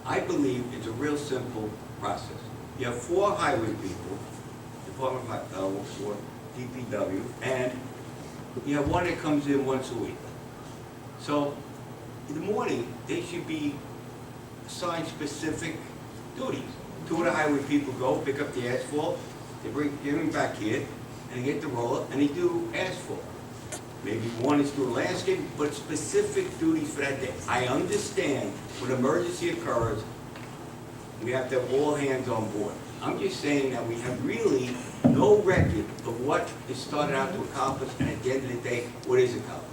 I believe it's a real simple process. You have 4 highway people, Department of or DPW, and you have one that comes in once a week. So in the morning, they should be assigned specific duties. 2 of the highway people go pick up the asphalt, they give them back here, and they get the roller, and they do asphalt. Maybe one is doing landscaping, but specific duties for that day. I understand when an emergency occurs, we have to have all hands on board. I'm just saying that we have really no record of what is started out to accomplish, and at the end of the day, what is accomplished.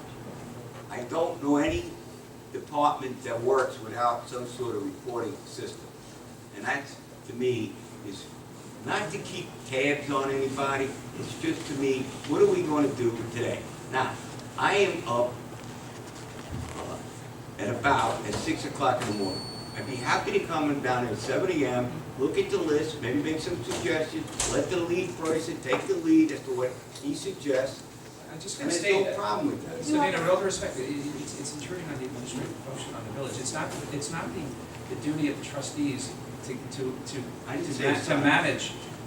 I don't know any department that works without some sort of reporting system. And that, to me, is not to keep tabs on anybody, it's just to me, what are we going to do today? Now, I am up at 6 o'clock in the morning. I'd be happy to come down at 7 a.m., look at the list, maybe make some suggestions, let the lead person take the lead as to what he suggests. I'm just And going to there's state no that. problem with that. So, in real respect, it's intruding on the administrative function on the village. It's not the duty of the trustees to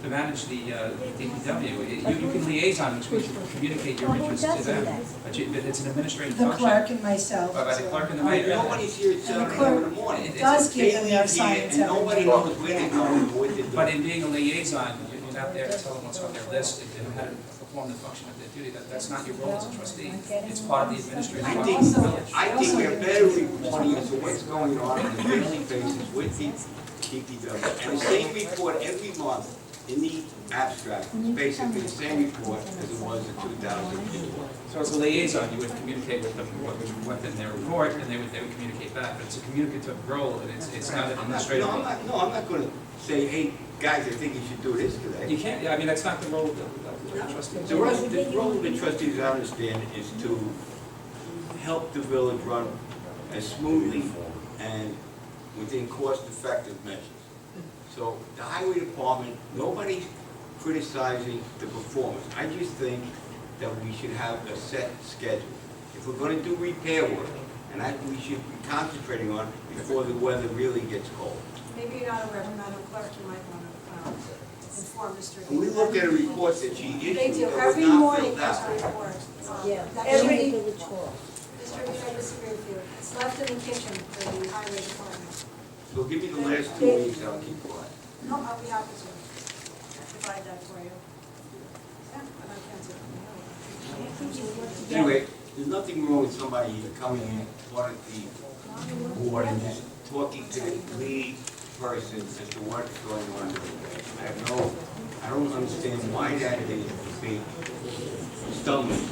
manage the DPW. You can liaison, communicate your interests to them, but it's an administrative The function. clerk and myself. By the clerk and the mayor. Nobody's here at 7 clerk a.m. in the morning. does give them They their leave here assignments and every nobody day. knows where they're going or what they're doing. But in being a liaison, you're not there to tell them what's on their list and how to perform the function of their duty. That's not your role as a trustee. It's part of the administrative I function think, of the village. I think we're better reporting as to what's going on a daily basis with the DPW. And the same report every month in the abstract, it's basically the same report as it was in 2002. So as a liaison, you would communicate with them what's in their report, and they would communicate back. But it's a communicative role, and it's not an administrative role. I'm not going to say, hey, guys, I think you should do this today. You can't, I mean, that's not the role of the trustee. The role of the trustees, I understand, is to help the village run as smoothly and within cost-effective measures. So the highway department, nobody's criticizing the performance. I just think that we should have a set schedule. If we're going to do repair work, and that we should be concentrating on before the weather really gets cold. Maybe you're not aware, Madam Clerk, you might want to inform Mr. When we look at a report that she issued, They do, that was every not morning filled there's out. a report. Yeah, That every should be- village hall. Mr. Reed, I disagree with you. It's left in the kitchen for the highway department. So give me the last 2 weeks, I'll keep quiet. No, I'll be happy to provide that for you. Yeah, but I can't do it. Anyway, there's nothing wrong with somebody coming in, part of the board, and just talking to the lead person as to what's going on. I don't understand why that is a big stumbling.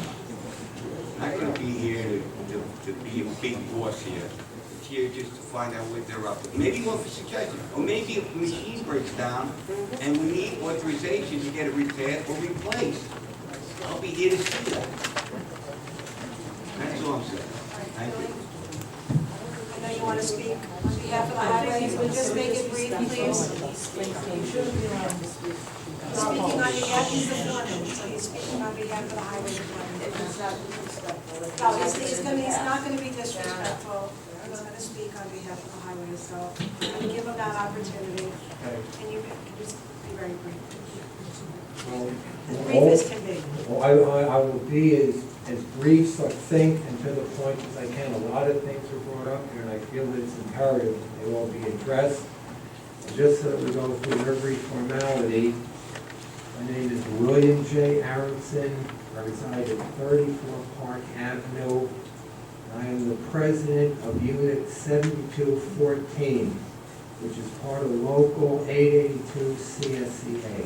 I'm not gonna be here to be a big boss here. It's here just to find out what they're up to. Maybe one for suggestion, or maybe if a machine breaks down and we need authorization to get it repaired or replaced. I'll be here to see that. That's all I'm saying. Thank you. I know you want to speak on behalf of the highways, but just make it brief, please. Speaking on behalf, he's the foreman, so he's speaking on behalf of the highway department. No, he's not gonna be disrespectful, he's gonna speak on behalf of the highway, so I'm gonna give him that opportunity. Can you just be very brief? As brief as can be. Well, I will be as brief, succinct, and to the point as I can. A lot of things were brought up here, and I feel that it's imperative that they all be addressed. And just so that we go through every formality, my name is William J. Aronson. I reside at 34 Park Avenue. I am the president of Unit 7214, which is part of Local 882 CSCA.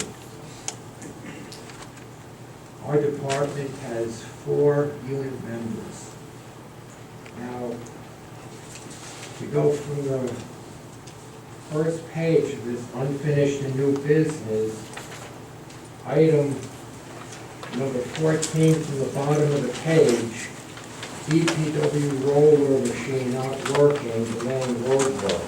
Our department has 4 unit members. Now, to go from the first page of this unfinished and new business, item number 14 from the bottom of the page, DPW roller machine not working, delaying road work.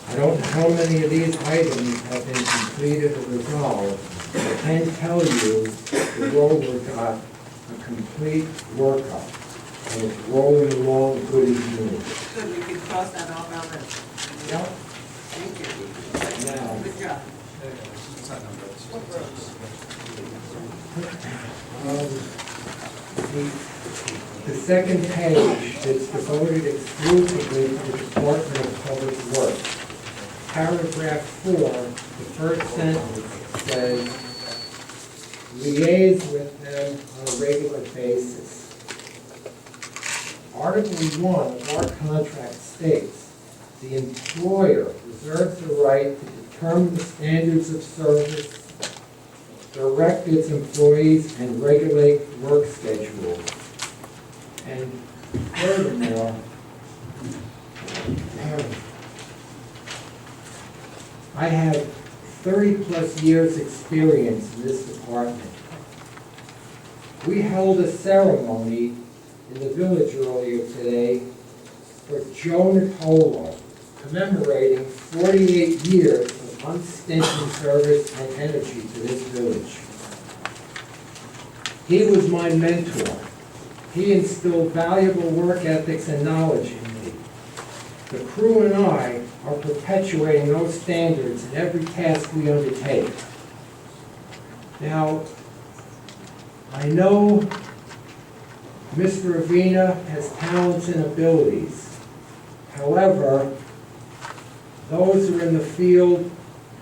I don't know how many of these items have been completed or resolved. I can tell you the roller got a complete workup, and it's rolling along good as new. Good, we can cross that off our list. Yep. Thank you. Now, Good job. It's not numbered, it's just- the second page is devoted exclusively to the Department of Public Works. Paragraph 4, the first sentence says, liaise with them on a regular basis. Article 1 of our contract states, the employer reserves the right to determine the standards of service, direct its employees, and regulate work schedules. And furthermore, I have 30-plus years' experience in this department. We held a ceremony in the village earlier today for Joe Nicolo, commemorating 48 years of unstinted service and energy to this village. He was my mentor. He instilled valuable work ethics and knowledge in me. The crew and I are perpetuating those standards in every task we undertake. Now, I know Mr. Avina has talents and abilities. However, those who are in the field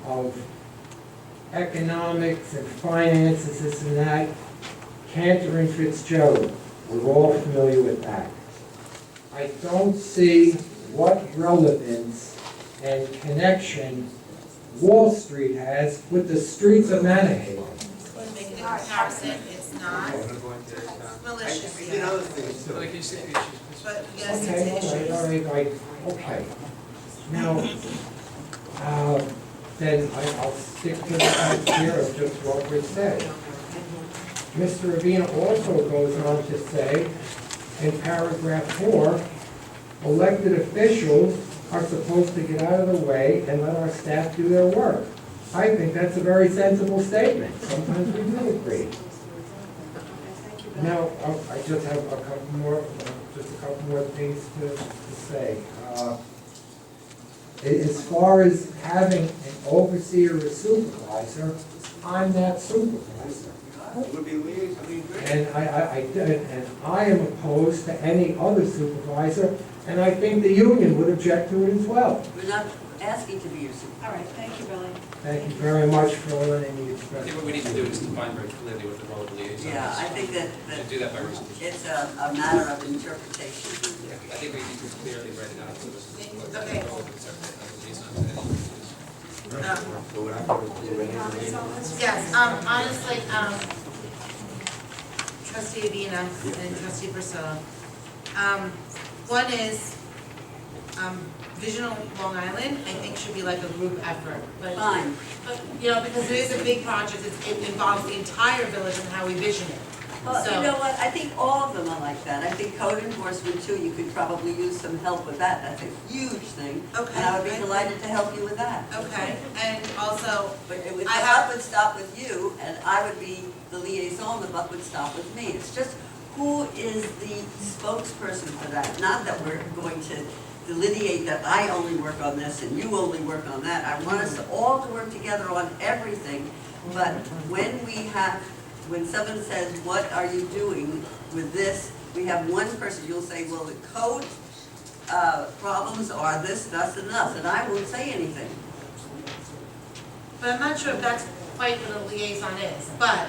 of economics and finances, this and that, Cantor and Fitzgerald, we're all familiar with that. I don't see what relevance and connection Wall Street has with the streets of Manorhaven. Make a comparison, it's not We're gonna go into, malicious, I did other things so too. like you see the issues. but yes, Okay, it's issues. all right, okay. Now, then I'll stick to the fact here of just what was said. Mr. Avina also goes on to say, in paragraph 4, elected officials are supposed to get out of the way and let our staff do their work. I think that's a very sensible statement. Sometimes we do agree. Thank you, Bill. Now, I just have a couple more things to say. As far as having an overseer or supervisor, I'm that supervisor. Would be liaison, I mean, great. And I am opposed to any other supervisor, and I think the union would object to it as well. We're not asking to be your supervisor. All right, thank you, Billy. Thank you very much for letting me I express. think what we need to do is define very clearly what the role of liaison is. Yeah, I think that And do that by resolution. it's a matter of interpretation. I think we need to clearly write it out so this is what the Okay. role of the liaison is. So what I'm gonna do, Any comments on this? Yes, honestly, trustee Avina and trustee Priscilla. One is, Vision on Long Island, I think should be like a group effort, but. Fine. But, you know, because it is a big project, it involves the entire village and how we vision it. Well, So- you know what, I think all of them are like that. I think code enforcement too, you could probably use some help with that. That's a huge thing. Okay. And I would be delighted to help you with that. Okay, and also, But it would, the I buck have- would stop with you, and I would be the liaison, the buck would stop with me. It's just, who is the spokesperson for that? Not that we're going to delineate that I only work on this and you only work on that. I want us all to work together on everything, but when someone says, what are you doing with this? We have one person, you'll say, well, the code problems are this, thus, and thus, and I won't say anything. but I'm not sure if that's quite what a liaison is, but,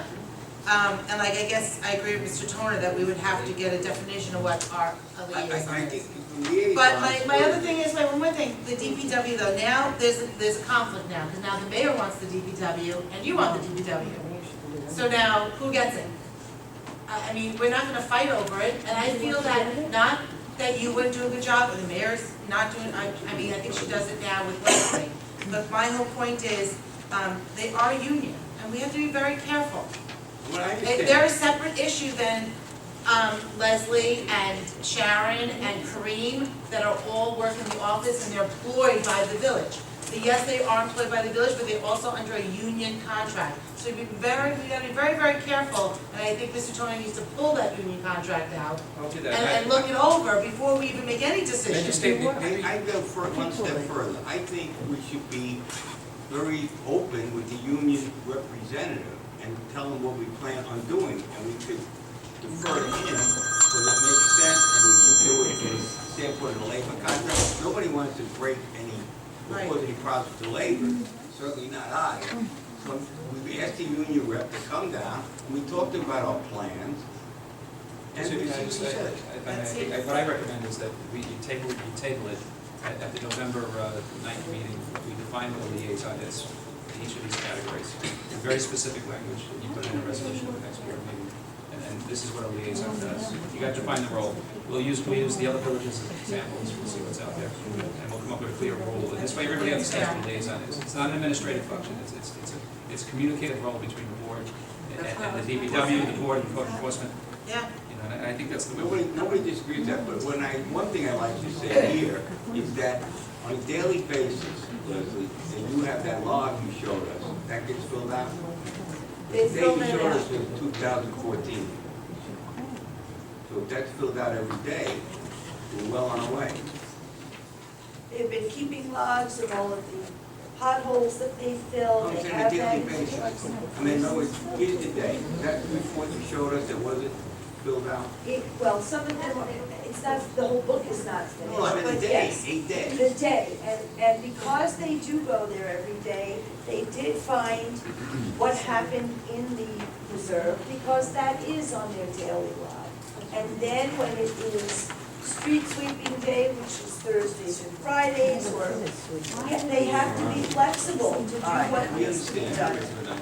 and like, I guess I agree with Mr. Toner that we would have to get a definition of what our a I liaison think is. liaison. But my other thing is, one more thing, the DPW though, now, there's a conflict now, because now the mayor wants the DPW, and you want the DPW. So now, who gets it? I mean, we're not gonna fight over it, and I feel that, not that you wouldn't do a good job, or the mayor's not doing, I mean, I think she does it now with Leslie. But my whole point is, they are a union, and we have to be very careful. What I understand. They're a separate issue than Leslie and Sharon and Kareem that are all work in the office and they're employed by the village. that yes, they are employed by the village, but they're also under a union contract. So we gotta be very, very careful, and I think Mr. Tony needs to pull that union contract out I'll do that. and look it over before we even make any Can I just decisions. state, I go one step further. I think we should be very open with the union representative and tell them what we plan on doing, and we could defer to him, because it makes sense, and we can do it in standpoint of the labor contract. Nobody wants to break any, or cause any problems to labor, certainly not I. But we asked the union rep to come down, and we talked about our plans, and So, this is what he said. what I recommend is that you table it at the November 9th meeting. We define what a liaison is in each of these categories. In very specific language, and you put it in a resolution at the next board meeting. And this is what a liaison does. You got to define the role. We'll use the other villages as examples. We'll see what's out there. And we'll come up with a clear rule. And this way everybody understands what a liaison is. It's not an administrative function. It's a communicative role between the board and the DPW, the board, and code enforcement. Yeah. And I think that's the way. Nobody disagrees with that, but one thing I like to say here is that on a daily basis, Leslie, and you have that log you showed us, that gets filled out? They The fill date you it showed out. us was 2014. So if that's filled out every day, we're well on our way. They've been keeping logs of all of the potholes that they fill, I'm they saying have a daily that. basis. I mean, no, here's the day. That report you showed us, that wasn't filled out? Well, some of them, it's not, the whole book is not No, I finished, mean, but the day, yes. 8 days. The day, and because they do go there every day, they did find what happened in the reserve, because that is on their daily log. And then when it is street sweeping day, which is Thursdays and Fridays, or, yeah, they have to be flexible to do what We needs to be understand. done.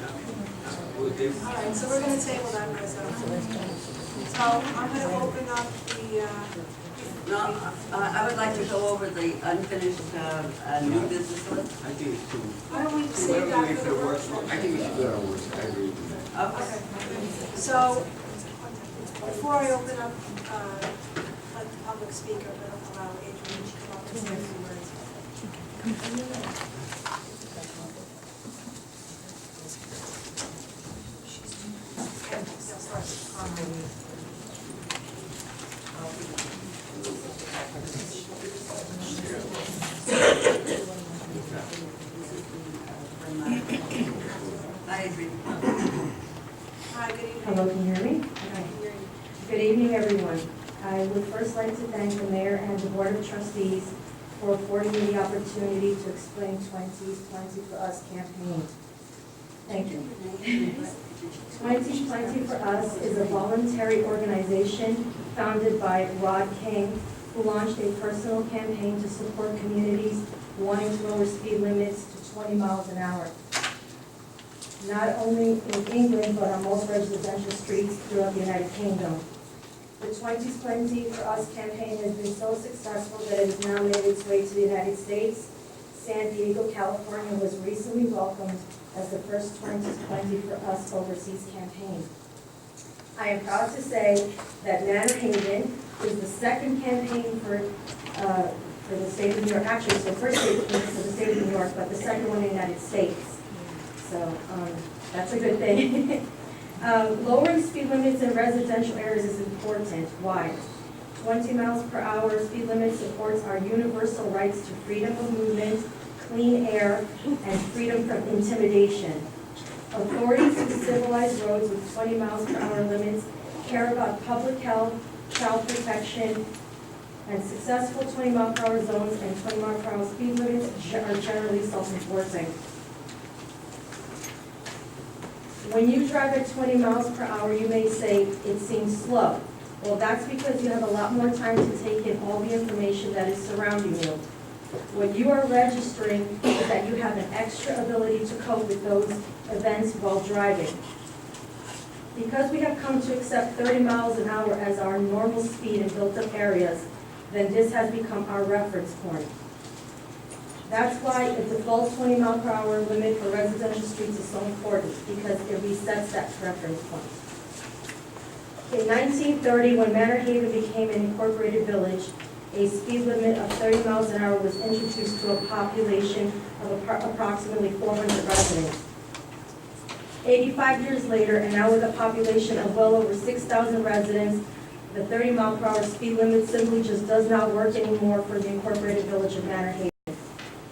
All right, so we're gonna table that resolution. So I'm gonna open up the, No, I would like to go over the unfinished new business list. I think it's too. why don't we save Whatever that way for for the the work, workshop? I think we should do it on work, I agree with that. Okay. So, before I open up, let the public speaker, but I'll allow Adrian to come up and say a few words. They'll start. I agree. Hi, good evening. Hello, can you hear me? Good evening, everyone. I would first like to thank the mayor and the board of trustees for affording me the opportunity to explain 20's Plenty for Us campaign. Thank you. 20's Plenty for Us is a voluntary organization founded by Rod King, who launched a personal campaign to support communities wanting to lower speed limits to 20 miles an hour. Not only in England, but on most residential streets throughout the United Kingdom. The 20's Plenty for Us campaign has been so successful that it has now made its way to the United States. San Diego, California was recently welcomed as the first 20's Plenty for Us overseas campaign. I am proud to say that Manorhaven is the second campaign for the state of New York. Actually, it's the first state for the state of New York, but the second one in the United States. So that's a good thing. Lowering speed limits in residential areas is important. Why? 20 miles per hour speed limit supports our universal rights to freedom of movement, clean air, and freedom from intimidation. Authorities who civilize roads with 20 miles per hour limits care about public health, child protection, and successful 20 mile per hour zones and 20 mile per hour speed limits are generally self-enforcing. When you drive at 20 miles per hour, you may say it seems slow. Well, that's because you have a lot more time to take in all the information that is surrounding you. What you are registering is that you have an extra ability to cope with those events while driving. Because we have come to accept 30 miles an hour as our normal speed in built-up areas, then this has become our reference point. That's why a default 20 mile per hour limit for residential streets is so important, because it resets that reference point. In 1930, when Manorhaven became an incorporated village, a speed limit of 30 miles an hour was introduced to a population of approximately 400 residents. 85 years later, and now with a population of well over 6,000 residents, the 30-mile-per-hour speed limit simply just does not work anymore for the incorporated village of Manorhaven.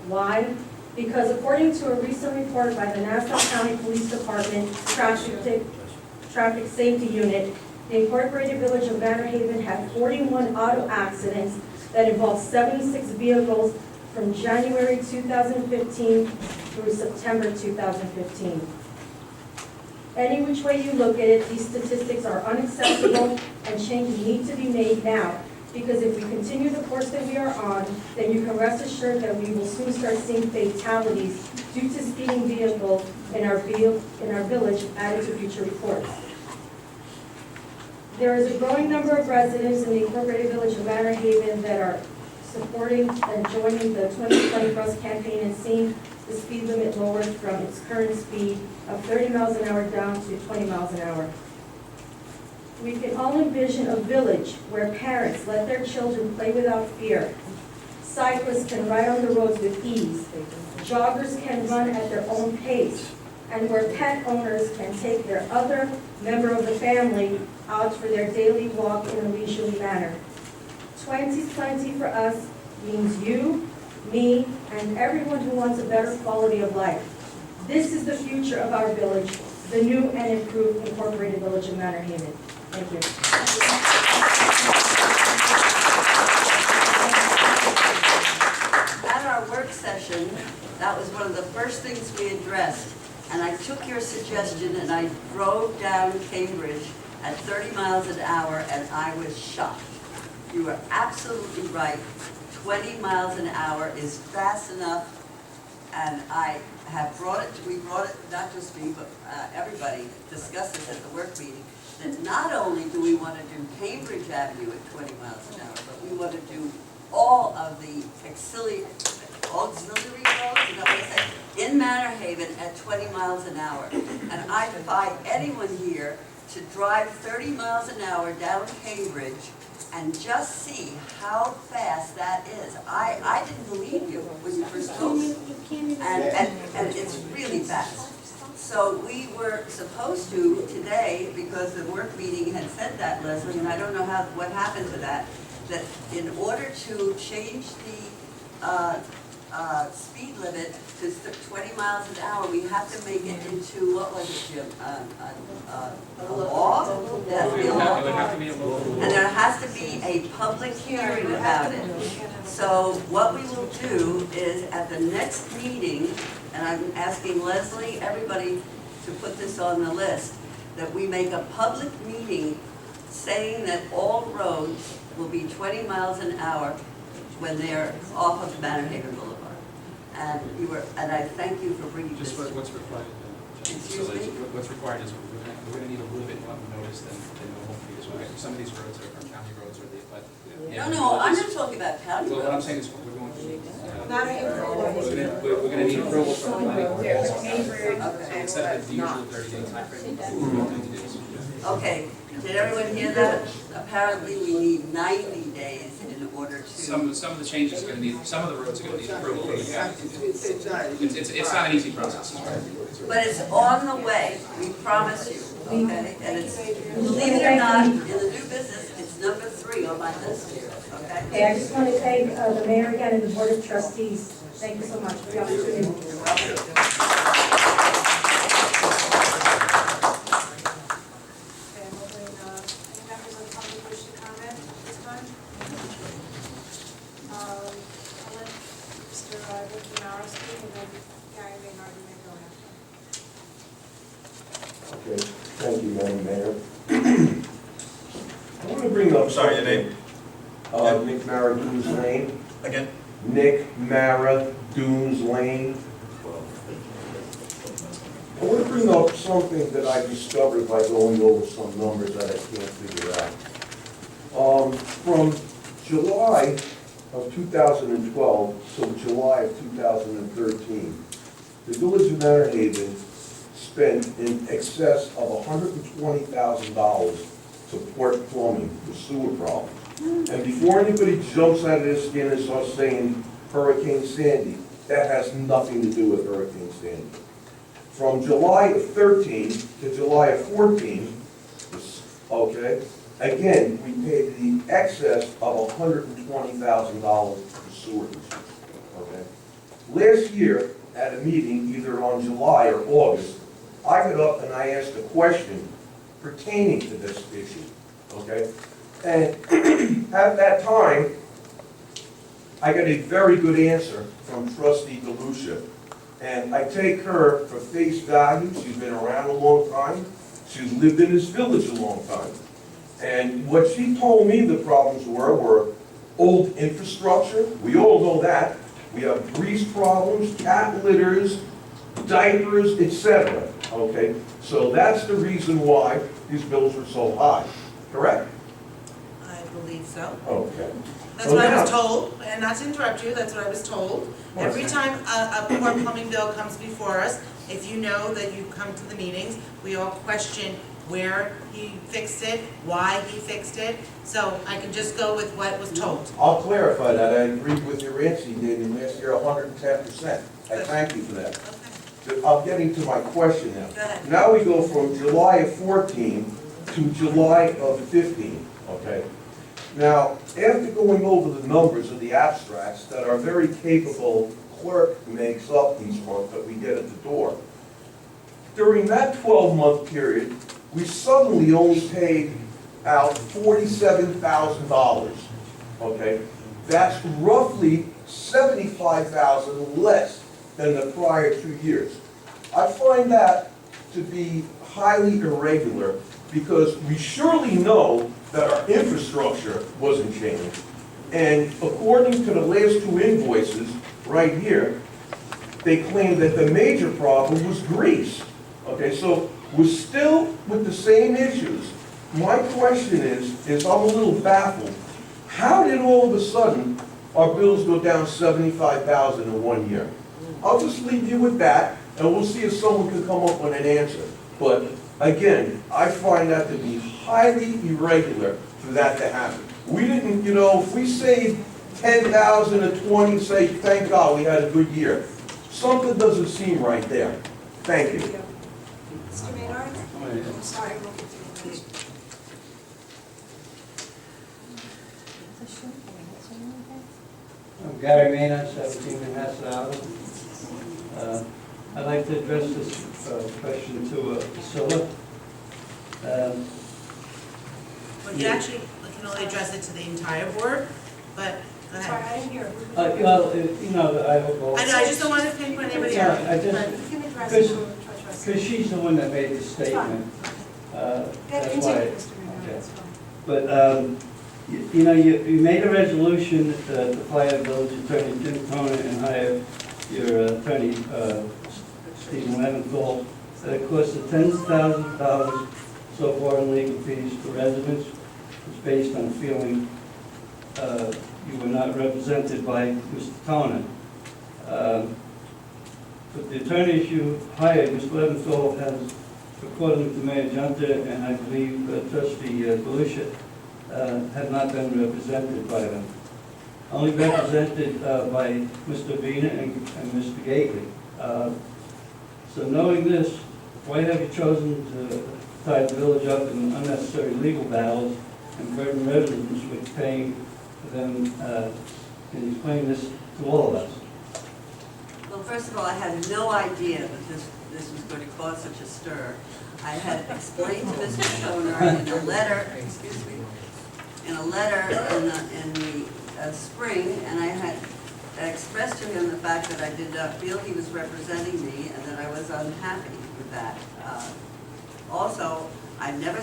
Why? Because according to a recent report by the Nassau County Police Department Traffic Safety Unit, the incorporated village of Manorhaven had 41 auto accidents that involved 76 vehicles from January 2015 through September 2015. Any which way you look at it, these statistics are unacceptable and changes need to be made now, because if we continue the course that we are on, then you can rest assured that we will soon start seeing fatalities due to speeding vehicles in our village added to future reports. There is a growing number of residents in the incorporated village of Manorhaven that are supporting and joining the 2020 bus campaign and seeing the speed limit lowered from its current speed of 30 miles an hour down to 20 miles an hour. We can all envision a village where parents let their children play without fear. Cyclists can ride on the roads with ease. Joggers can run at their own pace. And where pet owners can take their other member of the family out for their daily walk in a leisurely manner. 2020 for us means you, me, and everyone who wants a better quality of life. This is the future of our village, the new and improved incorporated village of Manorhaven. Thank you. At our work session, that was one of the first things we addressed. And I took your suggestion and I drove down Cambridge at 30 miles an hour and I was shocked. You were absolutely right. 20 miles an hour is fast enough. And I have we brought it, not just me, but everybody discussed it at the work meeting, that not only do we want to do Cambridge Avenue at 20 miles an hour, but we want to do all of the auxiliary roads, is that what I say? In Manorhaven at 20 miles an hour. And I defy anyone here to drive 30 miles an hour down Cambridge and just see how fast that is. I didn't believe you when you first told me. And it's really fast. So we were supposed to today, because the work meeting had said that, Leslie, and I don't know what happened to that in order to change the speed limit to 20 miles an hour, we have to make it into, what was it, Jim? A law? It has to be a law. It would have to be a law. And there has to be a public hearing about it. So what we will do is at the next meeting, and I'm asking Leslie, everybody to put this on the list, that we make a public meeting saying that all roads will be 20 miles an hour when they're off of Manorhaven Boulevard. And I thank you for bringing this. Just what's required. Excuse me? What's required is we're going to need a little bit more notice than normal, because some of these roads are county roads or No, I'm not talking about county Well, what I'm roads. saying is we're going to need, Not we're going to need approval from the planning board. Okay. Except the usual 30-day timeframe. Okay, did everyone hear that? Apparently we need 90 days in order to. Some of the changes are going to need, some of the roads are going to need approval from the county. It's not an easy process. But it's on the way, we promise you, okay? And it's, believe it or not, in the new business, it's number 3 on my list here, okay? Okay, I just want to thank the mayor again and the board of trustees. Thank you so much for the opportunity. You're welcome. Okay, I'm opening, any members of the public wish to comment at this time? I'll let Mr. Victor Mara speak, and then Gary Maynard, you may go after. Okay, thank you, Madam Mayor. I want to bring up. Sorry, your name? Nick Mara, Doones Lane. Again? Nick Mara, Doones Lane. I want to bring up something that I discovered by going over some numbers that I can't figure out. From July of 2012 till July of 2013, the village of Manorhaven spent in excess of $120,000 to port plumbing the sewer problems. And before anybody jumps out of their skin and starts saying Hurricane Sandy, that has nothing to do with Hurricane Sandy. From July of 13 to July of 14, okay, again, we paid the excess of $120,000 for sewers, okay? Last year, at a meeting, either on July or August, I got up and I asked a question pertaining to this issue, okay? And at that time, I got a very good answer from Trustee DeLucia. And I take her for face value. She's been around a long time. She's lived in this village a long time. And what she told me the problems were old infrastructure. We all know that. We have grease problems, cat litters, diapers, etc. Okay? So that's the reason why these bills were so high. Correct? I believe so. Okay. That's what I was told, and not to interrupt you, that's what I was told. Every time a poor plumbing bill comes before us, if you know that you come to the meetings, we all question where he fixed it, why he fixed it, so I can just go with what was told. I'll clarify that. I agree with your answer you gave me last year, 110%. I thank you for that. Okay, I'm getting to my question now. go ahead. Now we go from July of 14 to July of 15, okay? Now, after going over the numbers of the abstracts that our very capable clerk makes up each month that we get at the door, during that 12-month period, we suddenly only paid out $47,000, okay? That's roughly $75,000 less than the prior 2 years. I find that to be highly irregular because we surely know that our infrastructure wasn't changed. And according to the last 2 invoices right here, they claim that the major problem was grease. Okay, so we're still with the same issues. My question is I'm a little baffled. How did all of a sudden our bills go down $75,000 in 1 year? I'll just leave you with that, and we'll see if someone can come up with an answer. But again, I find that to be highly irregular for that to happen. We didn't, if we saved 10,000 or 20, say, thank God we had a good year. Something doesn't seem right there. Thank you. Mr. Maynard? I'm sorry, we'll continue. I'm Gary Maynard, 17 Manhasset Avenue. I'd like to address this question to Priscilla. Well, you actually can only address it to the entire board, but go Sorry, ahead. I didn't hear. Well, I hope. I know, I just don't want to pinpoint anybody else. Yeah, I just- but- You can address it to Trustee. Because she's the one that made the statement. That's Continue, why. Mr. Maynard, that's fine. But, you made a resolution to fire village attorney Jim Cronin and hire your attorney, Stephen Leventhal. That it cost tens of thousands of dollars so far in legal fees for residents. It's based on feeling you were not represented by Mr. Cronin. But the attorneys you hired, Mr. Leventhal, has, according to Mayor Junta and I believe Trustee DeLucia, have not been represented by them. Only represented by Mr. Vina and Mr. Gately. So knowing this, why have you chosen to tie the village up in unnecessary legal battles and burden residents with paying for them? Can you explain this to all of us? Well, first of all, I had no idea that this was going to cause such a stir. I had explained to Mr. Schoner in a letter, in the spring, and I had expressed to him the fact that I did not feel he was representing me and that I was unhappy with that. Also, I never,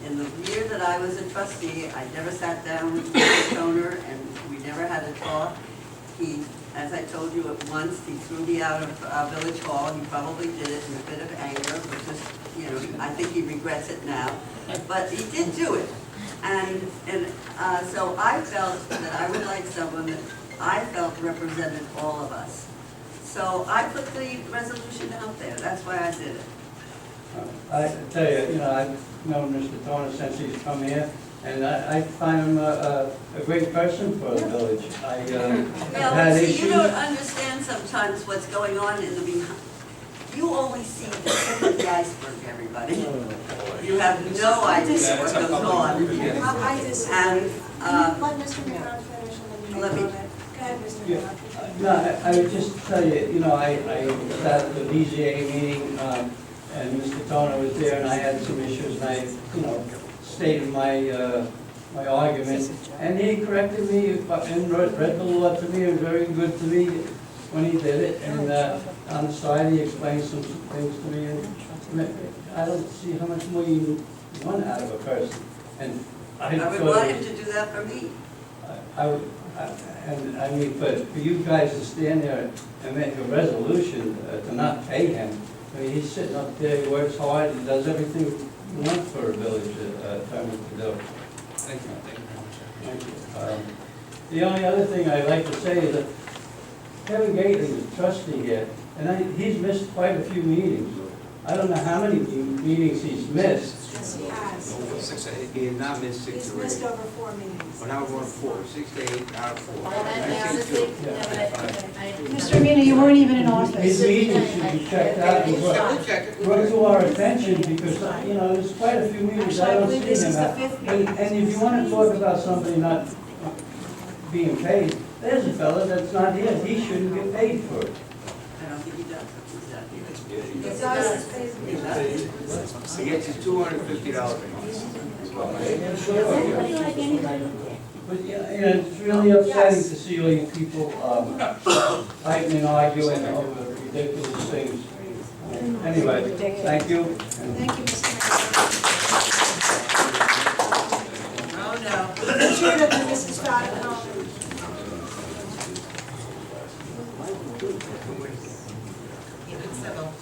in the year that I was a trustee, I never sat down with Mr. Schoner and we never had a talk. He, as I told you at once, he threw me out of Village Hall. He probably did it in a bit of anger, which is, I think he regrets it now. But he did do it. And so I felt that I would like someone that I felt represented all of us. So I put the resolution out there. That's why I did it. I tell you, I've known Mr. Toner since he's come here, And I find him a great person for the village. I've Yeah, had but see, issues. you don't understand sometimes what's going on in the behind. You only see the tip of the iceberg, everybody. You have no idea what goes on. I disagree. And, Let Mr. Mayor finish and then you let may me- comment. Go ahead, Mr. Yeah. Mayor. No, I would just tell you, I was at the BZA meeting, and Mr. Toner was there, and I had some issues, and I, stated my argument, and he corrected me, and read the law to me, and very good to me when he did it, and on the side, he explained some things to me, and I don't see how much more you want out of a person, and I I would thought want it him was- to do that for me. and I mean, but for you guys to stand there and make a resolution to not pay him, I mean, he's sitting up there, he works hard, he does everything you want for a village attorney to do. Thank you very much. Thank you. The only other thing I'd like to say is that Kevin Gately is a trustee here, and he's missed quite a few meetings. I don't know how many meetings he's missed. Yes, he has. 6 to 8. He had not missed 6 He's or 8. missed over 4 meetings. But I was on 4, 6 to 8 out of 4. Well, that now, the thing, I. Mr. Mina, you weren't even in office. His meetings should be checked out and We'll check it. brought to our attention because, there's quite a few meetings I Actually, I don't believe see this him is the at. 5th And meeting. if you want to talk about somebody not being paid, there's a fella that's not here, he shouldn't get paid for it. I don't think he does. He does. He does. He gets his $250 a month. But, it's really upsetting to see all you people fighting and arguing over ridiculous things. Anyway, thank you. Thank you, Mr. Mayor. Oh, no. Chair of Mrs. Falcone. Keep it civil.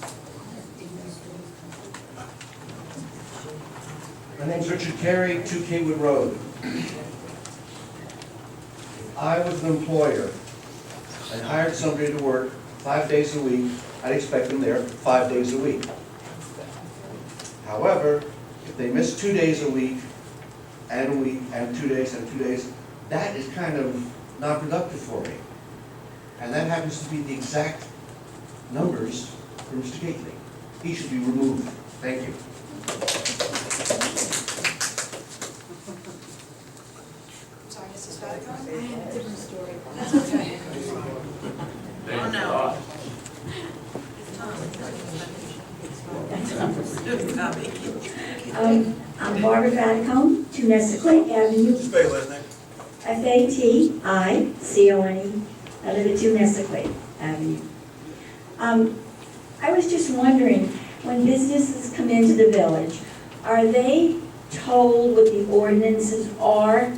My name's Richard Carey, 2 Kingwood Road. If I was an employer and hired somebody to work 5 days a week, I'd expect them there 5 days a week. However, if they miss 2 days a week, and 2 days, and 2 days, that is kind of not productive for me. And that happens to be the exact numbers for Mr. Gately. He should be removed. Thank you. Sorry, Mrs. Falcone. I have a different story. That's okay. Oh, no. I'm Barbara Fatacone, 2 Nessacquay Avenue. Spell your last name. Faticone. I live at 2 Nessacquay Avenue. I was just wondering, when businesses come into the village, are they told what the ordinances are?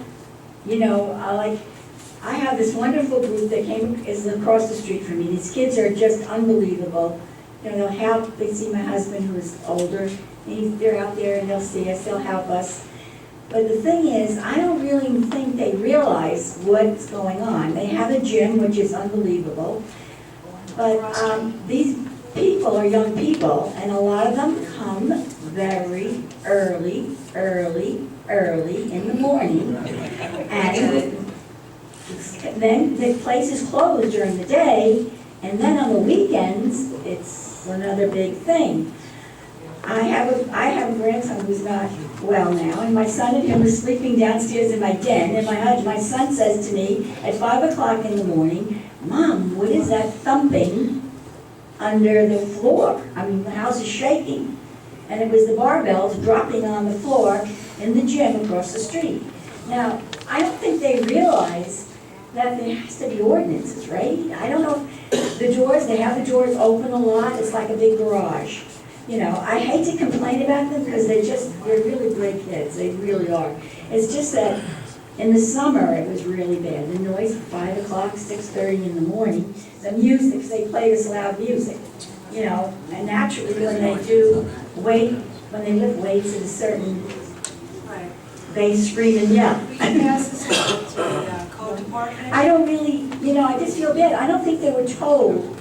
I have this wonderful group that is across the street from me. These kids are just unbelievable. They see my husband who's older, and they're out there and they'll see us, they'll help us. But the thing is, I don't really think they realize what's going on. They have a gym, which is unbelievable, but these people are young people, and a lot of them come very early in the morning. And then the place is closed during the day, and then on the weekends, it's another big thing. I have a grandson who's not well now, and my son and him are sleeping downstairs in my den, and my son says to me at 5 o'clock in the morning, "Mom, what is that thumping under the floor? I mean, the house is shaking." And it was the barbells dropping on the floor in the gym across the street. Now, I don't think they realize that there has to be ordinances, right? I don't know if they have the doors open a lot, it's like a big garage. I hate to complain about them because they're really great kids, they really are. It's just that in the summer, it was really bad. The noise at 5 o'clock, 6:30 in the morning, the music, because they play this loud music, and naturally when they lift weights at a certain, Right. they scream and yell. We can pass this on to the code department. I don't really, I just feel bad. I don't think they were told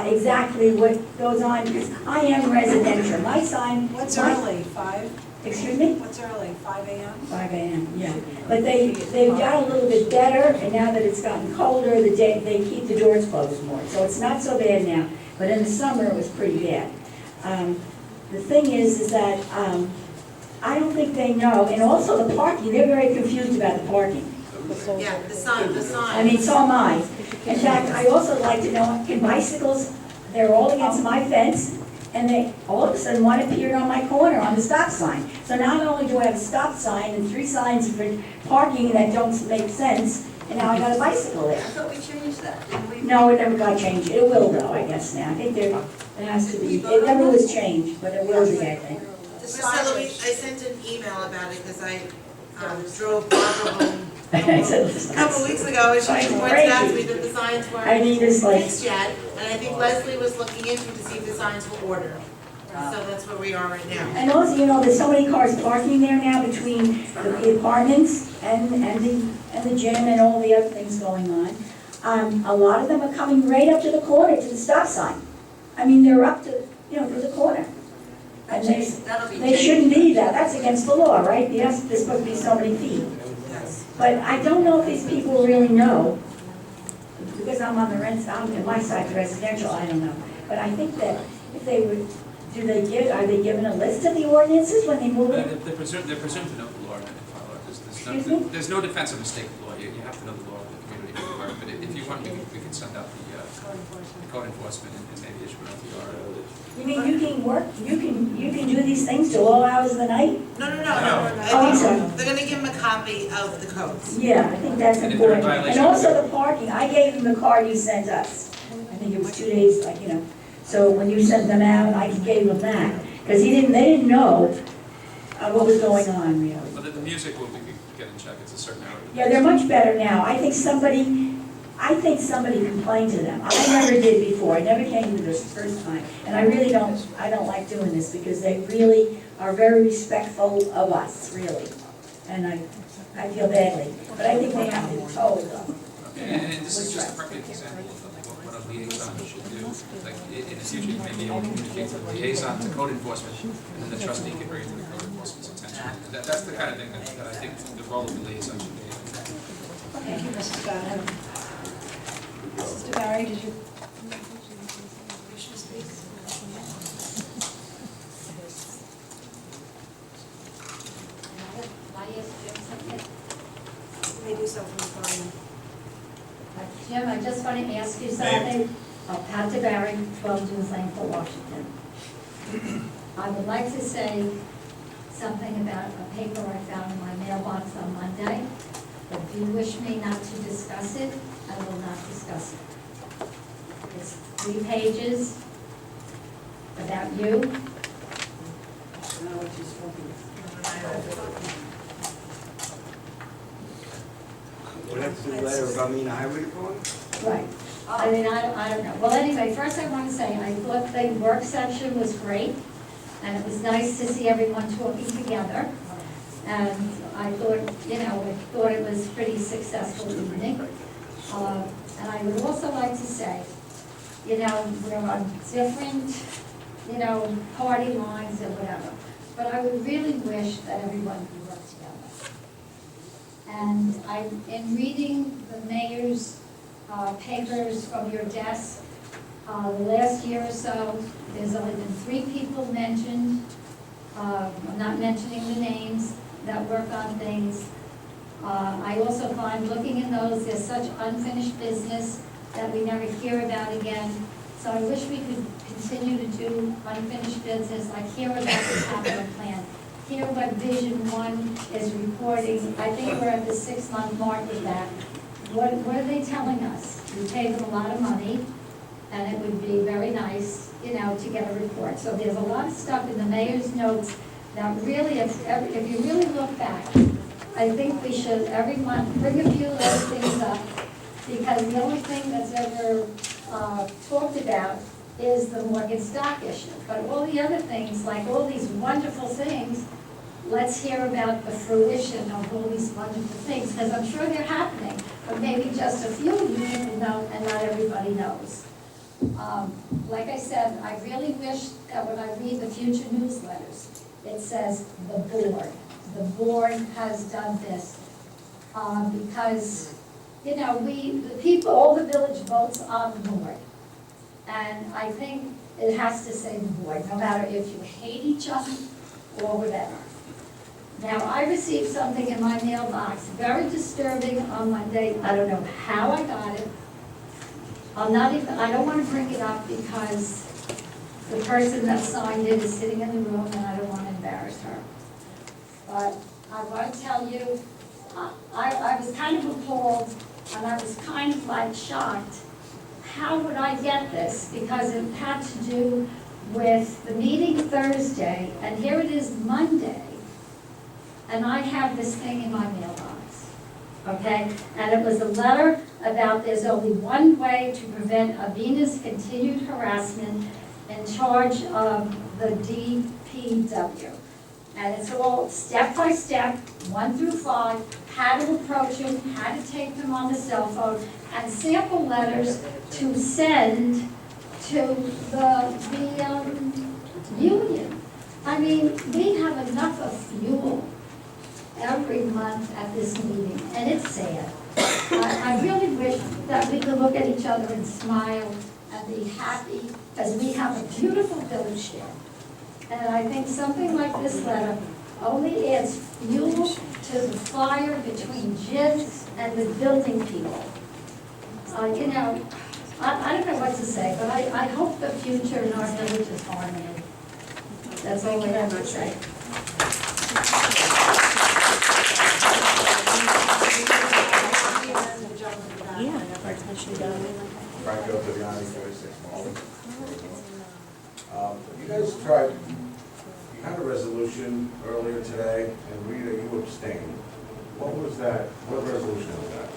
exactly what goes on, because I am residential. My sign. What's my- early, 5? Excuse me? What's early, 5 AM? 5 AM, yeah. But they've got a little bit better, and now that it's gotten colder, they keep the doors closed more. So it's not so bad now, but in the summer it was pretty bad. The thing is that I don't think they know, and also the parking, they're very confused about the parking. Yeah, the sign. I mean, so am I. In fact, I also like to know, can bicycles, they're all against my fence, and they, all of a sudden, one appeared on my corner on the stop sign. So not only do I have a stop sign and 3 signs for parking that don't make sense, and now I got a bicycle I there. thought we changed that, didn't we? No, it never got changed. It will though, I guess now. I think there has to be, it never was changed, but it will be, I think. Marcella, I sent an email about it because I drove Barbara home I said, a couple weeks ago, and she It's pointed out to me crazy. that the signs I mean, it's weren't like, fixed yet, and I think Leslie was looking into to see if the signs were ordered. So that's where we are right now. and also, you know, there's so many cars parking there now between the apartments and the gym and all the other things going on. A lot of them are coming right up to the corner, to the stop sign. I mean, they're up to, to the corner. And That'll be they shouldn't be that, that's against the law, right? Yes, there's supposed to be so many feet. Yes. But I don't know if these people really know, because I'm on the rent, I'm in my side residential, I don't know. But I think that if they would, are they given a list of the ordinances when they move it? They're presumed to know the law, and follow it. Excuse me? There's no defense of mistake of law. You have to know the law of the community where you work. But if you want, we can send out the code enforcement and maybe issue an LTR. You mean you can work, you can do these things till all hours of the night? No. Oh, I'm sorry. They're gonna give him a copy of the codes. Yeah, I think that's And if they're in important. And violation- also the parking, I gave them the card you sent us. I think it was 2 days, so when you sent them out, I gave them that. Because they didn't know what was going on, really. But the music, we could get in check. It's a certain hour. Yeah, they're much better now. I think somebody complained to them. I never did before. I never came to this first time. And I don't like doing this because they really are very respectful of us, really. And I feel badly. But I think they have to be told, though. And this is just a perfect example of what a liaison should do. Like, in the future, you may be able to communicate with the liaison to code enforcement, and then the trustee can bring it to the code enforcement's attention. And that's the kind of thing that I think the role of the liaison should be. Thank you, Mrs. Barry. Mr. Barry, did you wish to speak? They do so from the phone. Jim, I just want to ask you something. Pat DeBarry, 12 Dunes Lane, Fort Washington. I would like to say something about a paper I found in my mailbox on Monday. But if you wish me not to discuss it, I will not discuss it. It's 3 pages about you. Well, that's the letter about me in the highway department? Right. I mean, I don't know. Well, anyway, first I want to say, I thought the work session was great, and it was nice to see everyone talking together. And I thought it was pretty successful evening. And I would also like to say, we're on different, party lines and whatever. But I would really wish that everyone could work together. And in reading the mayor's papers from your desk, the last year or so, there's only been 3 people mentioned, I'm not mentioning the names, that work on things. I also find looking in those, there's such unfinished business that we never hear about again. So I wish we could continue to do unfinished business, like hear about the capital plan, hear what Vision 1 is reporting. I think we're at the 6-month mark with that. What are they telling us? We pay them a lot of money, and it would be very nice, to get a report. So there's a lot of stuff in the mayor's notes that really, if you really look back, I think we should every month bring a few of those things up, because the only thing that's ever talked about is the Morgan stock issue. But all the other things, like all these wonderful things, let's hear about the fruition of all these wonderful things, because I'm sure they're happening, but maybe just a few of you people know and not everybody knows. Like I said, I really wish that when I read the future newsletters, it says the board. The board has done this, because, you know, the people, all the village votes on the board. And I think it has to say the board, no matter if you hate each other or whatever. Now, I received something in my mailbox, very disturbing on Monday. I don't know how I got it. I don't want to bring it up because the person that signed it is sitting in the room and I don't want to embarrass her. But I want to tell you, I was kind of appalled and I was kind of like shocked. How would I get this? Because it had to do with the meeting Thursday, and here it is Monday, and I have this thing in my mailbox, okay? And it was a letter about there's only one way to prevent Avina's continued harassment in charge of the DPW. And it's all step by step, 1 through 5, how to approach him, how to take him on the cell phone, and sample letters to send to the union. I mean, we have enough of fuel every month at this meeting, and it's sad. I really wish that we could look at each other and smile and be happy, because we have a beautiful village here. And I think something like this letter only adds fuel to the fire between Jim and the building people. You know, I don't know what to say, but I hope the future in our village is harmony. That's all I have to say. Franco Viviani, 46 Malden. You guys tried, you had a resolution earlier today, and Rita, you abstained. What was that, what resolution was that?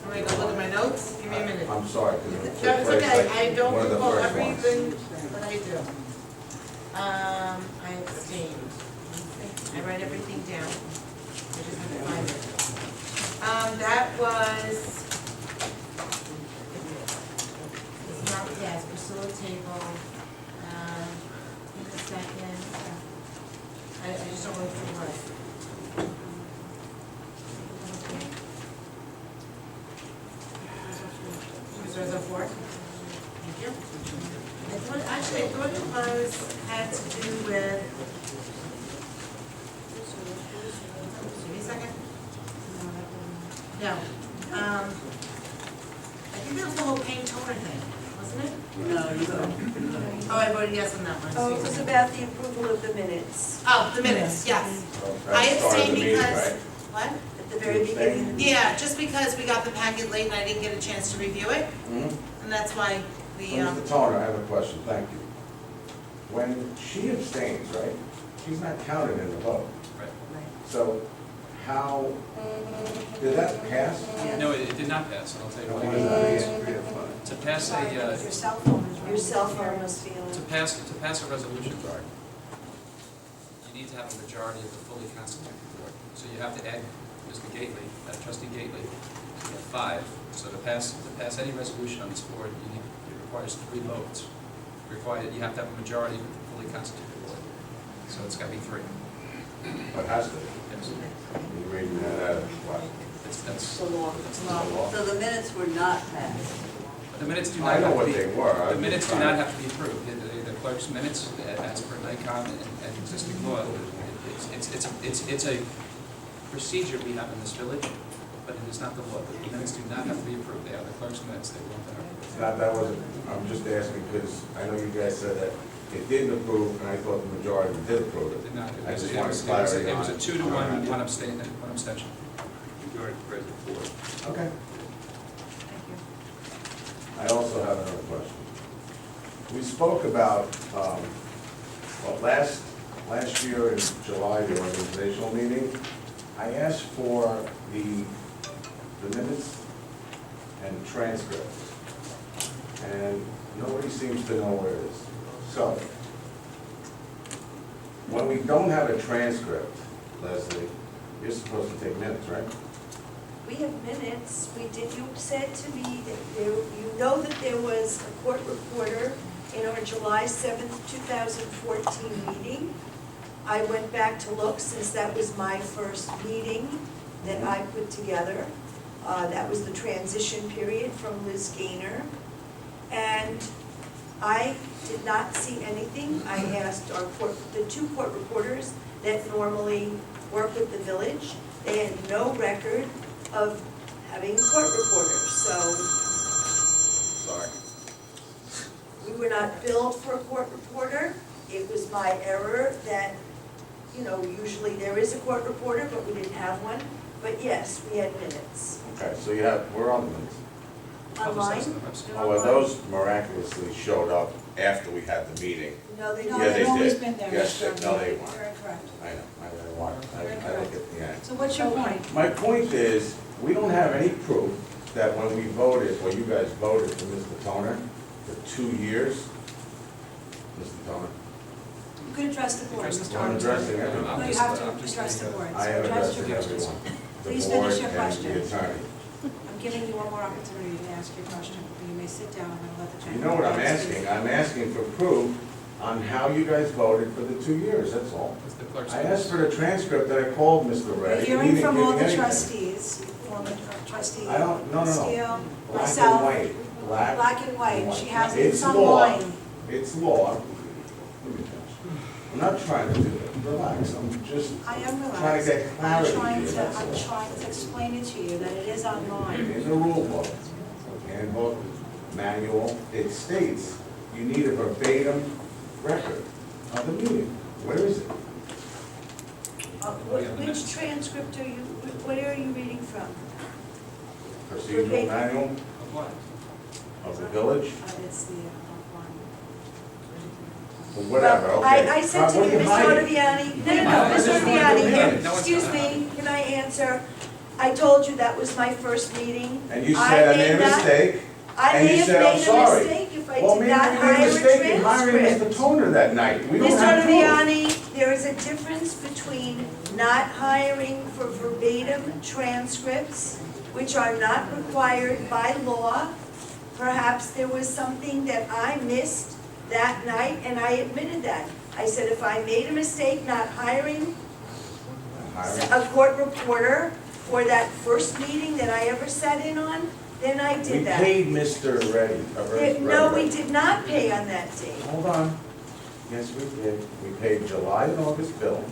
I'm gonna go look at my notes, give me a minute. I'm sorry, because it No, took it's place okay, like I don't one of the recall first ones. everything that I do. I abstained. I write everything down. I just have to find it. That was, it's not, yes, Priscilla table, in a second. I just don't know what it was. Reserve 4? Thank you. I thought it was, had to do with, give me a second. No, I think that was the whole paint toner thing, wasn't it? No, you don't. Oh, I voted yes on that one. Oh, it was about the approval of the minutes. Oh, the minutes, yes. So I that started abstained the meeting, because, right? what? At the very beginning. Yeah, just because we got the packet late and I didn't get a chance to review it, Mhm. and that's why we, So, Mr. Toner, I have a question, thank you. When she abstains, right, she's not counted in the vote. Right. So how, did that pass? No, it did not pass, and I'll tell you Why why. not? To pass Your cell phone is. Your cell phone must be on. to pass a resolution, you need to have a majority of the fully constituted board. So you have to add Mr. Gately, Trustee Gately, so you have 5. So to pass any resolution on this board, it requires 3 votes. You have to have a majority of the fully constituted board. So it's got to be 3. It has to. Yes. You're reading that out of what? That's So long. that's The law. So the minutes were not passed. But the minutes do I not know have to what be. they were. The minutes do not have to be approved. The clerk's minutes, as per NICOM and existing law, it's a procedure we have in this village, but it is not the law. The minutes do not have to be approved. They are the clerk's minutes. They won't be approved. It's not, that wasn't, I'm just asking because I know you guys said that it didn't approve, and I thought the majority did approve It it. did not. I just It wanted was- clarity It was on a it. 2-to-1, one abstention. Majority present 4. Okay. thank you. I also have another question. We spoke about, last year in July, the organizational meeting, I asked for the minutes and transcripts, and nobody seems to know where it is. So, when we don't have a transcript, Leslie, you're supposed to take minutes, right? We have minutes, you said to me that you know that there was a court reporter in our July 7th, 2014 meeting. I went back to look, since that was my first meeting that I put together. That was the transition period from Liz Gaynor. And I did not see anything. I asked the two court reporters that normally work with the village. They had no record of having a court reporter, so Sorry. we were not billed for a court reporter. It was my error that, you know, usually there is a court reporter, but we didn't have one. But yes, we had minutes. Okay, so you have, we're on the minutes. Online? Publicize on the website. They're Oh, well, online. those miraculously showed up after we had the meeting. No, they No, Yeah, didn't. they've they always did. been there. Yes, Mr. no, they You're weren't. incorrect. I know, I look at the end. So what's your point? My point is, we don't have any proof that when we voted, or you guys voted for Mr. Toner for 2 years, Mr. Toner, You could address the board, Mr. I'm addressing everyone. No, you have to address the board. I am So address addressing your- everyone, the Please board finish your and question. the attorney. I'm giving you one more opportunity to ask your question. You may sit down and let the You gentleman. know what I'm speak. asking? I'm asking for proof on how you guys voted for the 2 years, that's all. That's the clerk's. I asked for the transcript that I called Mr. We're Ray. He hearing didn't from give all me the anything. trustees, former trustee. I don't, no, Steele, Black and myself, white, black and white. She has it, it's It's law. online. It's law. Let me finish. I'm not trying to do it, relax, I'm just I am relaxed. trying to get clarity here, that's I'm all. trying to explain it to you, that it is online. In the rule book, handbook, manual, it states you need a verbatim record of the meeting. Where is it? Which transcript are you, what are you reading from? Procedural Verbatim. manual Of what? of the village, It's the online. or whatever, Well, okay. I said to What are you, Mr. hiding? Ottaviani, no, No, Mr. no, Ottaviani, no, here, no, it's excuse not. me, can I answer? I told you that was my first meeting. And you said I made a may not- mistake, I and may you have said, "I'm made a sorry." mistake if I well, did maybe not you made hire a a mistake in hiring transcript. Mr. Toner that night. We don't Mr. have proof. Ottaviani, there is a difference between not hiring for verbatim transcripts, which are not required by law. Perhaps there was something that I missed that night, and I admitted that. I said if I made a mistake not hiring Hiring. a court reporter for that first meeting that I ever sat in on, then I We did that. paid Mr. Reddy. No, we did not pay on that date. Hold on. Yes, we did. We paid July and August bill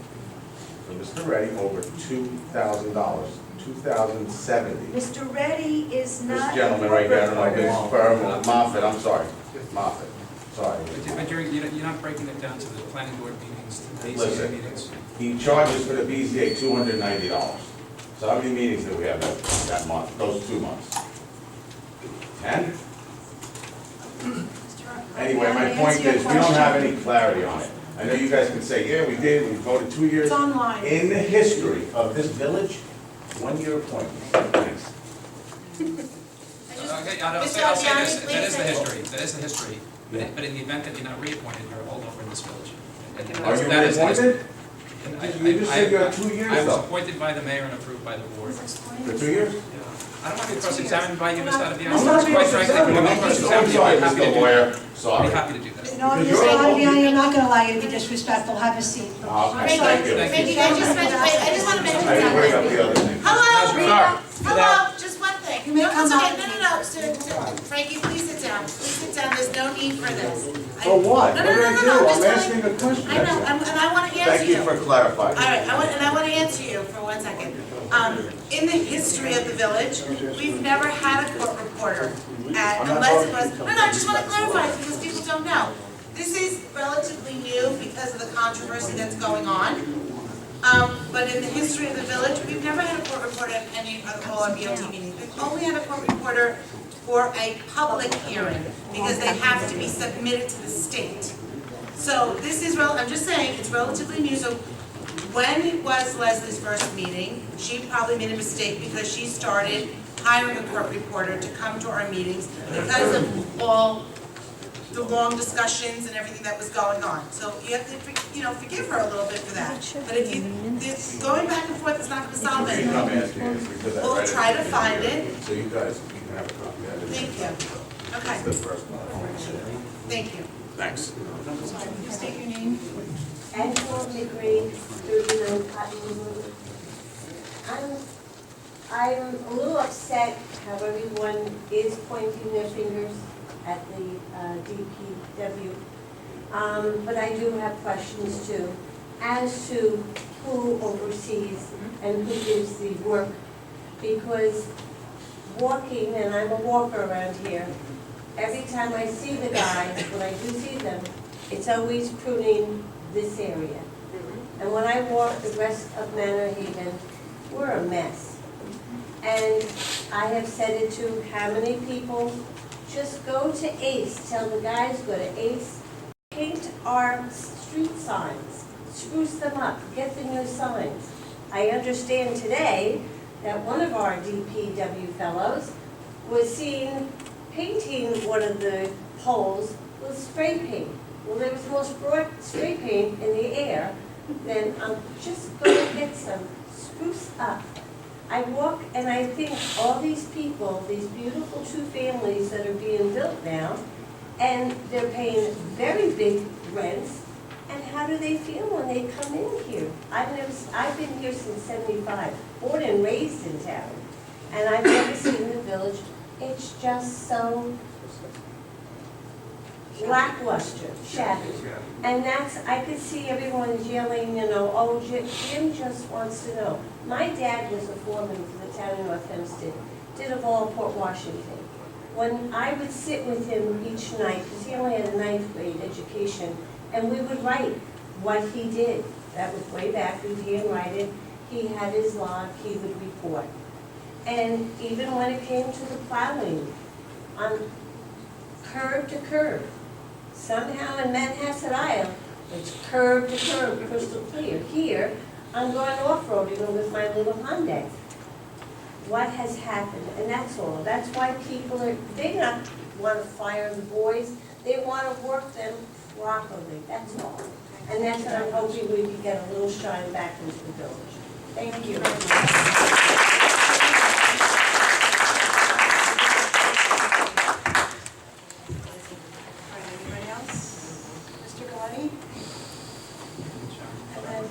for Mr. Reddy over $2,000, $2,070. Mr. Reddy is This not a gentleman right court here, I don't know if reporter. it's firm or Moffett, I'm sorry, Moffett, sorry. But you're not breaking it down to the planning board meetings, the BZA Listen. meetings. He charges for the BZA $290. So how many meetings did we have that month, those 2 months? 10? Anyway, my point is, we don't have any clarity on it. I know you guys can say, yeah, we did, we voted 2 years. It's online. In the history of this village, 1-year appointment. Thanks. Okay, I'll say Mr. this, Ogiani, that is the please. history, that is the history. But in the event that you're not reappointed, you're a holdover in this village. And Are you that is the history. reappointed? And You just said you had 2 years I was though. appointed by the mayor and approved by the board. For 2 years? I don't want to be cross-examined by you, Mr. Ottaviani. I'm not Quite frankly, if you want me to I'm cross-examine you, sorry, I'm happy to Mr. do Lawyer, that. I'd sorry. be happy to do that. No, Because Mr. you're a- Ottaviani, I'm not gonna allow you to be disrespectful, have a seat. Okay, thank you. Frankie, I just want to mention I didn't bring up something. the other thing. Hello, Sorry. hello, just one thing. You may No, come it's okay. up. No, sir, Frankie, please sit down, there's no need for this. For what? No, What did I do? I'm I'm just asking telling. a question. I know, that's all. and I want to answer Thank you for clarifying. All right, I want to answer you for 1 second. In the history of the village, we've never had a court reporter, unless it was, no, I just want to clarify because people don't know. This is relatively new because of the controversy that's going on. But in the history of the village, we've never had a court reporter at any of all our BOT meetings. We've only had a court reporter for a public hearing because they have to be submitted to the state. So this is, I'm just saying, it's relatively new, so when it was Leslie's first meeting, she probably made a mistake because she started hiring a court reporter to come to our meetings because of all the long discussions and everything that was going on. So you have to, forgive her a little bit for that. But if you, going back and forth is not gonna solve The reason I'm it. asking is because I We'll read it. try to find it. So you guys, you can have a copy of it. Thank you. It's Okay, the first one. thank you. Thanks. Please state your name. Angela McGree, 39 Cottonwood Road. I'm a little upset how everyone is pointing their fingers at the DPW. But I do have questions too, as to who oversees and who gives the work. Because walking, and I'm a walker around here, every time I see the guys, when I do see them, it's always pruning this area. And when I walk the rest of Manorhaven, we're a mess. And I have said it to how many people, just go to Ace, tell the guys, go to Ace, paint our street signs, spruce them up, get the new signs. I understand today that one of our DPW fellows was seen painting one of the poles with spray paint. Well, there was more spray paint in the air than I'm just going to get some spruce up. I walk and I think all these people, these beautiful two families that are being built now, and they're paying very big rents, and how do they feel when they come in here? I've been here since '75, born and raised in town, and I've never seen the village. It's just so lackluster, shabby. And I could see everyone yelling, oh, Jim just wants to know. My dad was a foreman for the town of North Hempstead, did of all Port Washington. When I would sit with him each night, because he only had a 9th grade education, and we would write what he did. That was way back, we'd handwrite it. He had his log, he would report. And even when it came to the plowing, on curb to curb, somehow in Manhasset Isle, it's curb to curb, crystal clear. Here, I'm going off-roading with my little Hyundai. What has happened? And that's all. That's why people they don't want to fire the boys. They want to work them properly. That's all. And that's what I'm hoping we can get a little shine back into the village. Thank you very much.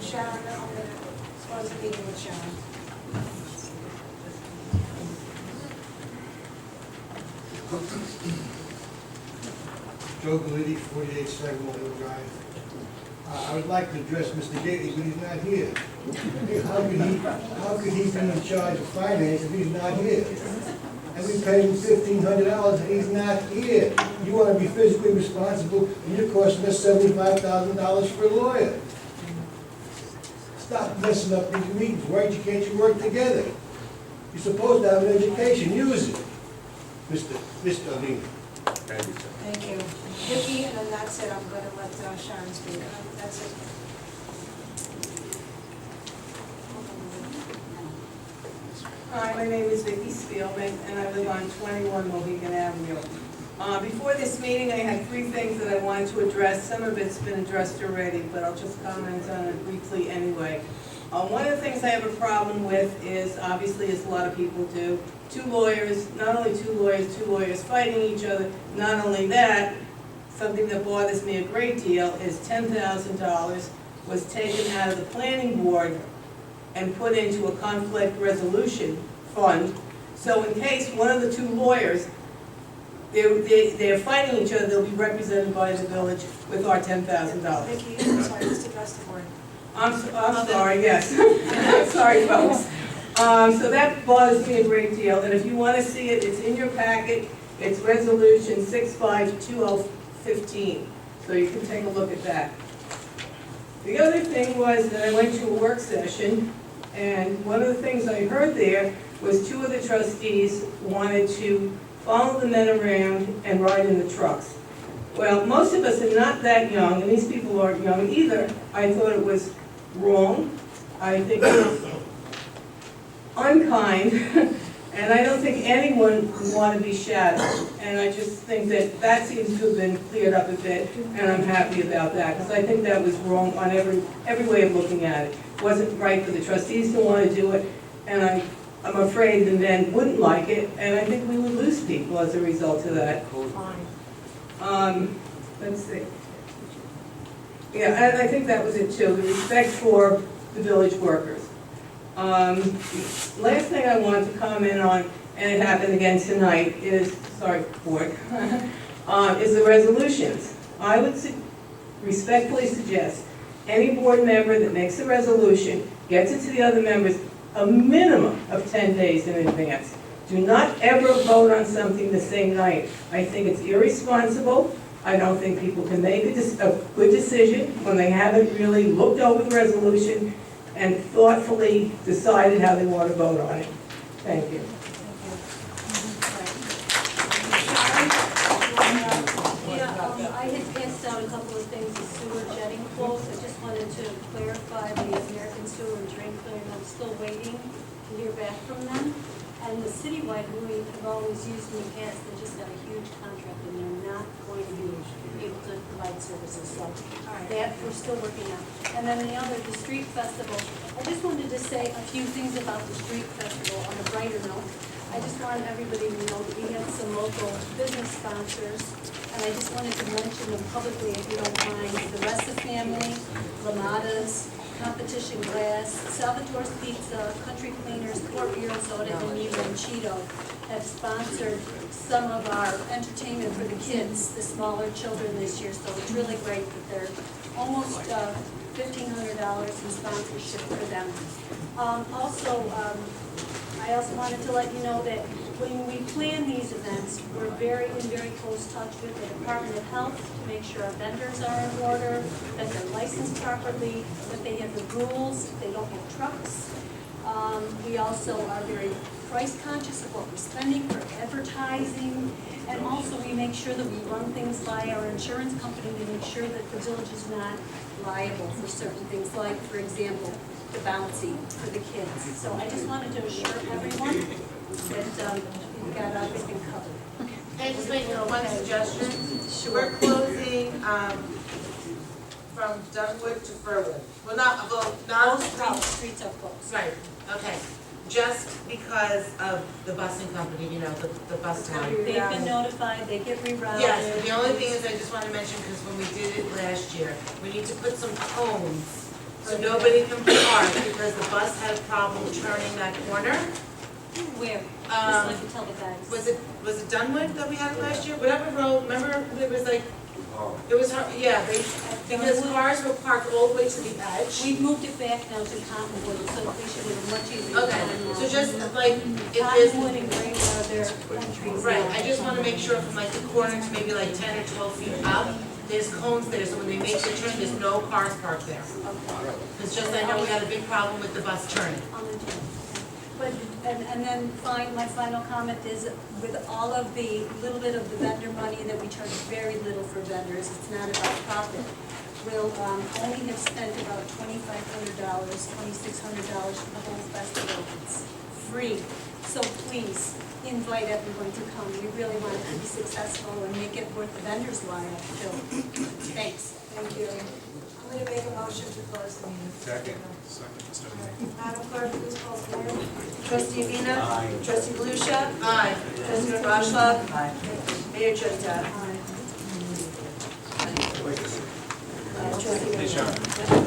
Sharon, I'm going to close the meeting with Sharon. Joe Galiti, 48 Sagamore Hill Drive. I would like to address Mr. Gately, but he's not here. How could he be in charge of finance if he's not here? And we paid him $1,500 and he's not here. You want to be physically responsible and you're costing us $75,000 for a lawyer. Stop messing up these meetings. Why can't you work together? You're supposed to have an education. Use it. Mr. Alina. Thank you, sir. Thank you. Vicki, and then that's it. I'm going to let Sharon speak. That's it. Hi, my name is Vicki Spielman, and I live on 21 Mohegan Avenue. Before this meeting, I had 3 things that I wanted to address. Some of it's been addressed already, but I'll just comment on it briefly anyway. One of the things I have a problem with is, obviously, as a lot of people do, 2 lawyers, not only 2 lawyers fighting each other. Not only that, something that bothers me a great deal is $10,000 was taken out of the planning board and put into a conflict resolution fund. So in case one of the 2 lawyers, they're fighting each other, they'll be represented by the village with our $10,000. Vicki, I'm sorry, just address the board. I'm sorry, yes. Sorry, folks. So that bothers me a great deal, and if you want to see it, it's in your packet. It's resolution 652015, so you can take a look at that. The other thing was that I went to a work session, and one of the things I heard there was 2 of the trustees wanted to follow the men around and ride in the trucks. Well, most of us are not that young, and these people aren't young either. I thought it was wrong. I think it was unkind, and I don't think anyone would want to be shadowed. And I just think that that seems to have been cleared up a bit, and I'm happy about that, because I think that was wrong on every way of looking at it. It wasn't right for the trustees to want to do it, and I'm afraid the men wouldn't like it, and I think we would lose people as a result of that. let's see. Yeah, I think that was it too, the respect for the village workers. Last thing I wanted to comment on, and it happened again tonight, is, sorry, board, is the resolutions. I would respectfully suggest any board member that makes a resolution gets it to the other members a minimum of 10 days in advance. Do not ever vote on something the same night. I think it's irresponsible. I don't think people can make a good decision when they haven't really looked over the resolution and thoughtfully decided how they want to vote on it. Thank you. I had passed out a couple of things, the sewer jetting quotes. I just wanted to clarify the American Sewer and Drain Clearing. I'm still waiting to hear back from them. And the citywide, who we have always used in the past, they just got a huge contract and they're not going to be able to provide services. So that we're still working on. And then the other, the street festival. I just wanted to say a few things about the street festival on a brighter note. I just wanted everybody to know that we have some local business sponsors, and I just wanted to mention them publicly if you don't mind. The Ressa family, Lamadas, Competition Glass, Salvatore's Pizza, Country Cleaners, Port Beer and Soda, and Mi Ranchito have sponsored some of our entertainment for the kids, the smaller children this year, so it's really great that they're almost $1,500 in sponsorship for them. I also wanted to let you know that when we plan these events, we're in very close touch with the Department of Health to make sure our vendors are in order, that they're licensed properly, that they have the rules, they don't have trucks. We also are very price conscious of what we're spending for advertising, and also we make sure that we run things by our insurance company to make sure that the village is not liable for certain things, like, for example, the bouncy for the kids. So I just wanted to assure everyone that we've got everything covered. Can I just make one suggestion? Sure. We're closing, from Dunwood to Furwood. Not All streets are closed. right, okay. Just because of the busing company, you know, the bus time. They've been notified, they get rerouted. Yes, but the only thing is, I just want to mention, because when we did it last year, we need to put some cones so nobody can park, because the bus had a problem turning that corner. Where? Just like you tell the guys. Was it Dunwood that we had it last year? Whatever road, remember, it was like, it was, yeah, because cars were parked all the way to the edge. We've moved it back now to Cottonwood, so they should have a much easier Okay, time now. so just like, if there's, Cottonwood and Greenwood are their countries. right, I just want to make sure from like the corner to maybe like 10 or 12 feet up, there's cones there, so when they make the turn, there's no cars parked there. Okay. It's just, I know we had a big problem with the bus turning. But, and then my final comment is, with all of the little bit of the vendor money that we charge very little for vendors, it's not about profit. We'll only have spent about $2,500, $2,600 for the whole festival. It's free. So please, invite everyone to come. We really want it to be successful and make it worth the vendors' while too. Thanks. Thank you. I'm going to make a motion to close the meeting. Second, Mr. O'Neill. Madam Clerk, please call the board. Trustee Vina? Aye. Trustee Lucia? Aye. Trustee Rashlag? Aye. Mayor Trustee? Aye. Trustee Hey, Vina? Sharon.